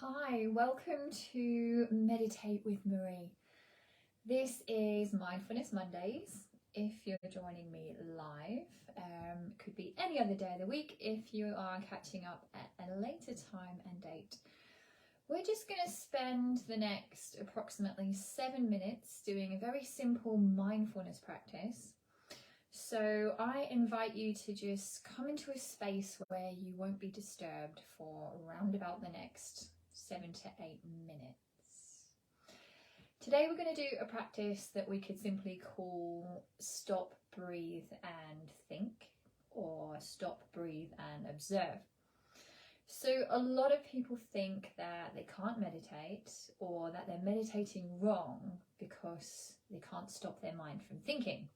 Hi, welcome to Meditate with Marie. This is Mindfulness Mondays. If you're joining me live, could be any other day of the week if you are catching up at a later time and date. We're just going to spend the next approximately 7 minutes doing a very simple mindfulness practice. So I invite you to just come into a space where you won't be disturbed for around about the next 7 to 8 minutes. Today we're going to do a practice that we could simply call stop, breathe and think, or stop, breathe and observe. So a lot of people think that they can't meditate or that they're meditating wrong because they can't stop their mind from thinking.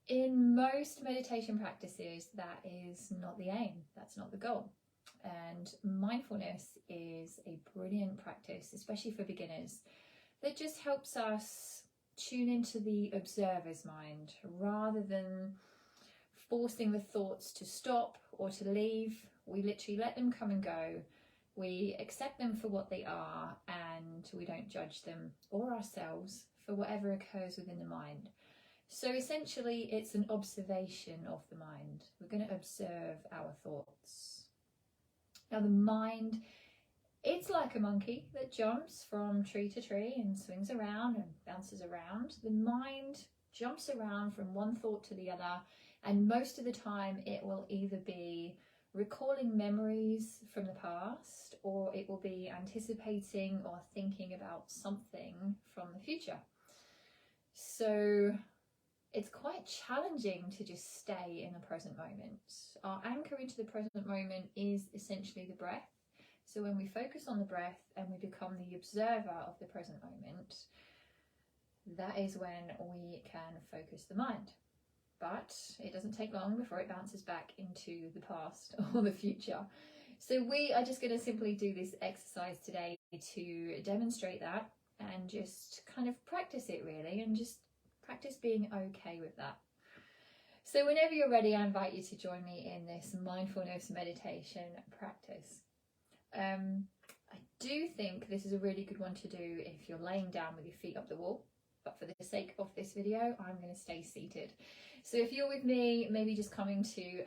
In most meditation practices, that is not the aim, that's not the goal. And mindfulness is a brilliant practice, especially for beginners, that just helps us tune into the observer's mind rather than forcing the thoughts to stop or to leave. We literally let them come and go. We accept them for what they are and we don't judge them or ourselves for whatever occurs within the mind. So essentially it's an observation of the mind. We're going to observe our thoughts. Now the mind, it's like a monkey that jumps from tree to tree and swings around and bounces around. The mind jumps around from one thought to the other, and most of the time it will either be recalling memories from the past, or it will be anticipating or thinking about something from the future. So it's quite challenging to just stay in the present moment. Our anchor into the present moment is essentially the breath. So when we focus on the breath and we become the observer of the present moment, that is when we can focus the mind. But it doesn't take long before it bounces back into the past or the future. So we are just going to simply do this exercise today to demonstrate that and just kind of practice it really, and just practice being okay with that. So whenever you're ready, I invite you to join me in this mindfulness meditation practice. I do think this is a really good one to do if you're laying down with your feet up the wall, but for the sake of this video, I'm going to stay seated. So if you're with me, maybe just coming to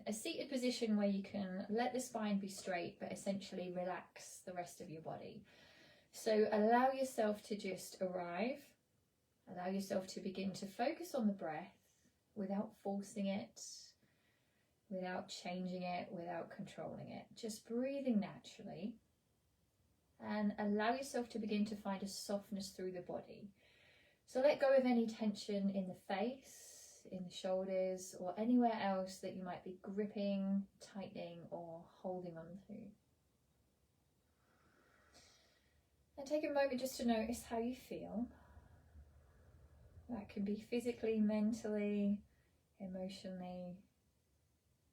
a seated position where you can let the spine be straight, but essentially relax the rest of your body. So allow yourself to just arrive. Allow yourself to begin to focus on the breath without forcing it, without changing it, without controlling it. Just breathing naturally, and allow yourself to begin to find a softness through the body. So let go of any tension in the face, in the shoulders, or anywhere else that you might be gripping, tightening, or holding on to. And take a moment just to notice how you feel. That can be physically, mentally, emotionally,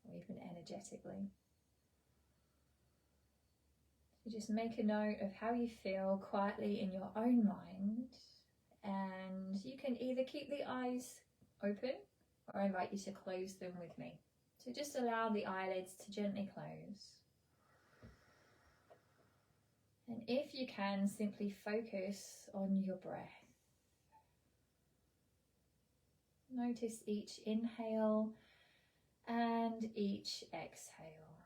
or even energetically. So just make a note of how you feel quietly in your own mind, and you can either keep the eyes open or I invite you to close them with me. So just allow the eyelids to gently close. And if you can, simply focus on your breath. Notice each inhale and each exhale.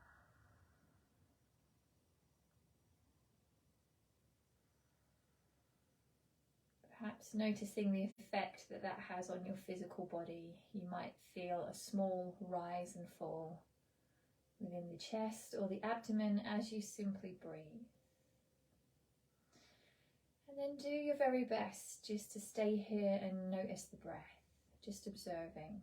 Perhaps noticing the effect that that has on your physical body. You might feel a small rise and fall within the chest or the abdomen as you simply breathe. And then do your very best just to stay here and notice the breath. Just observing.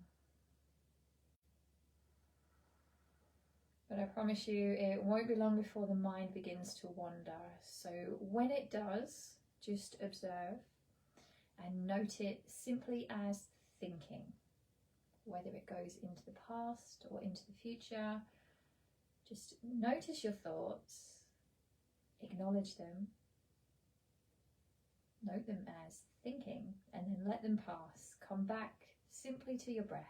But I promise you, it won't be long before the mind begins to wander. So when it does, just observe and note it simply as thinking. Whether it goes into the past or into the future, just notice your thoughts, acknowledge them, note them as thinking, and then let them pass. Come back simply to your breath.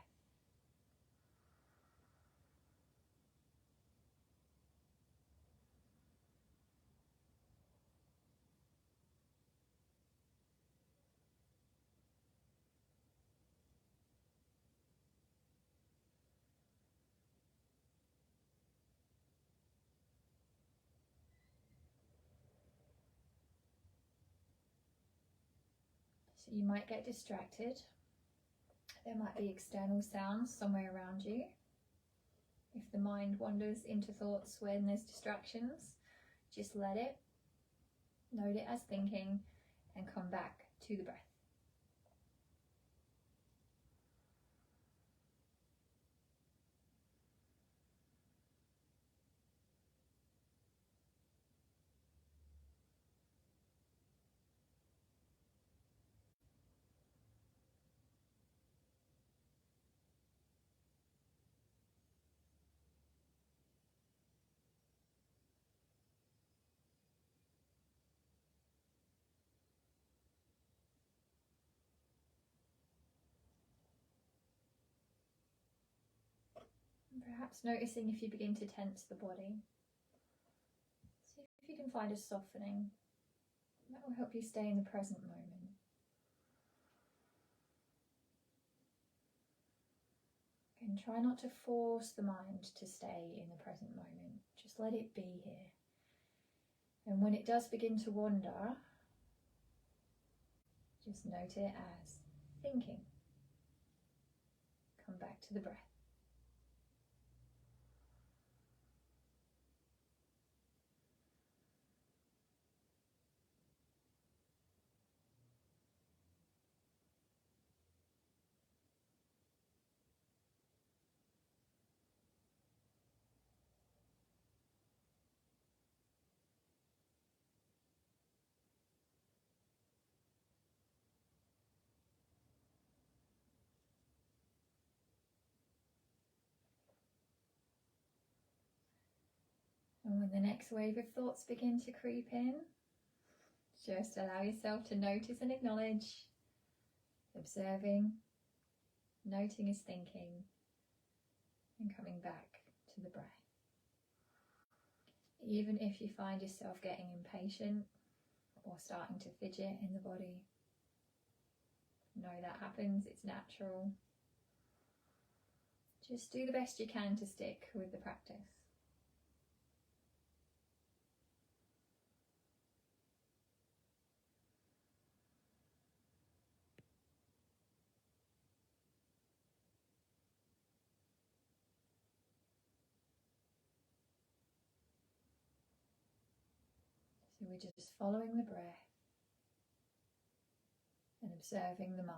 you might get distracted. There might be external sounds somewhere around you. If the mind wanders into thoughts when there's distractions, just let it, note it as thinking, and come back to the breath. Perhaps noticing if you begin to tense the body. See if you can find a softening. That will help you stay in the present moment. And try not to force the mind to stay in the present moment. Just let it be here. And when it does begin to wander, just note it as thinking. Come back to the breath. And when the next wave of thoughts begin to creep in, just allow yourself to notice and acknowledge, observing, noting as thinking, and coming back to the breath. Even if you find yourself getting impatient or starting to fidget in the body, know that happens, it's natural. Just do the best you can to stick with the practice. So we're just following the breath and observing the mind.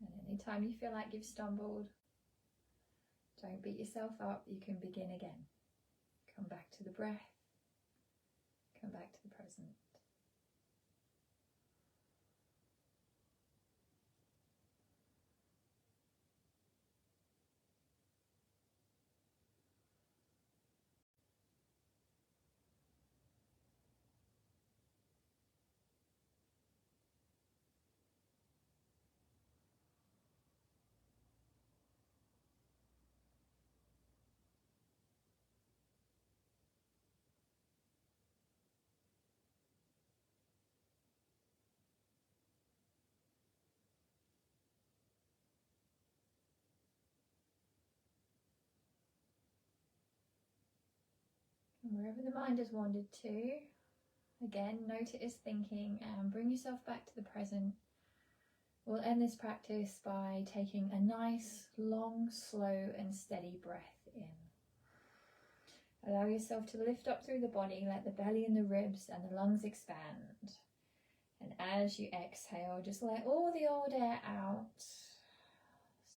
And anytime you feel like you've stumbled, don't beat yourself up, you can begin again. Come back to the breath, come back to the present. And wherever the mind has wandered to, again, note it as thinking and bring yourself back to the present. We'll end this practice by taking a nice, long, slow and steady breath in. Allow yourself to lift up through the body, let the belly and the ribs and the lungs expand. And as you exhale, just let all the old air out.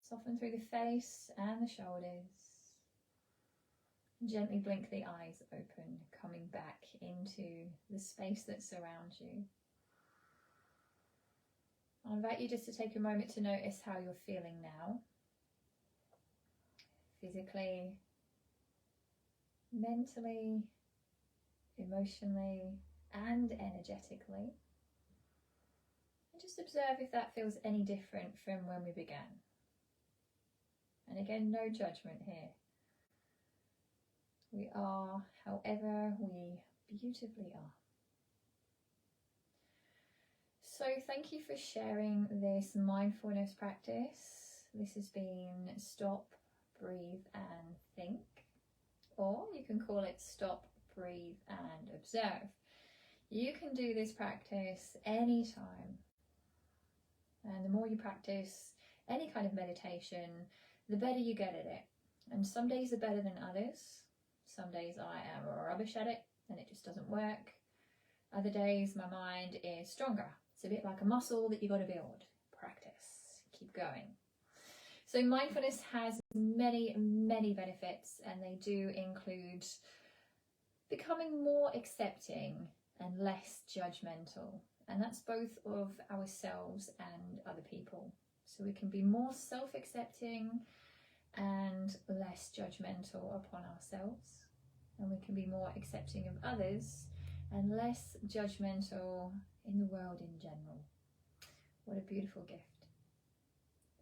Soften through the face and the shoulders. Gently blink the eyes open, coming back into the space that surrounds you. I'll invite you just to take a moment to notice how you're feeling now. Physically, mentally, emotionally, and energetically. And just observe if that feels any different from when we began. And again, no judgment here. We are however we beautifully are. So thank you for sharing this mindfulness practice. This has been Stop, Breathe and Think, or you can call it Stop, Breathe and Observe. You can do this practice anytime, and the more you practice any kind of meditation, the better you get at it. And some days are better than others. Some days I am rubbish at it and it just doesn't work. Other days my mind is stronger. It's a bit like a muscle that you got to build. Practice, keep going. So mindfulness has many, many benefits, and they do include becoming more accepting and less judgmental. And that's both of ourselves and other people. So we can be more self-accepting and less judgmental upon ourselves. And we can be more accepting of others and less judgmental in the world in general. What a beautiful gift.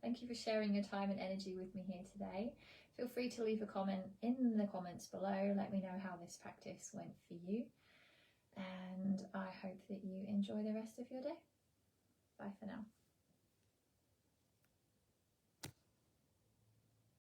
Thank you for sharing your time and energy with me here today. Feel free to leave a comment in the comments below. Let me know how this practice went for you. And I hope that you enjoy the rest of your day. Bye for now.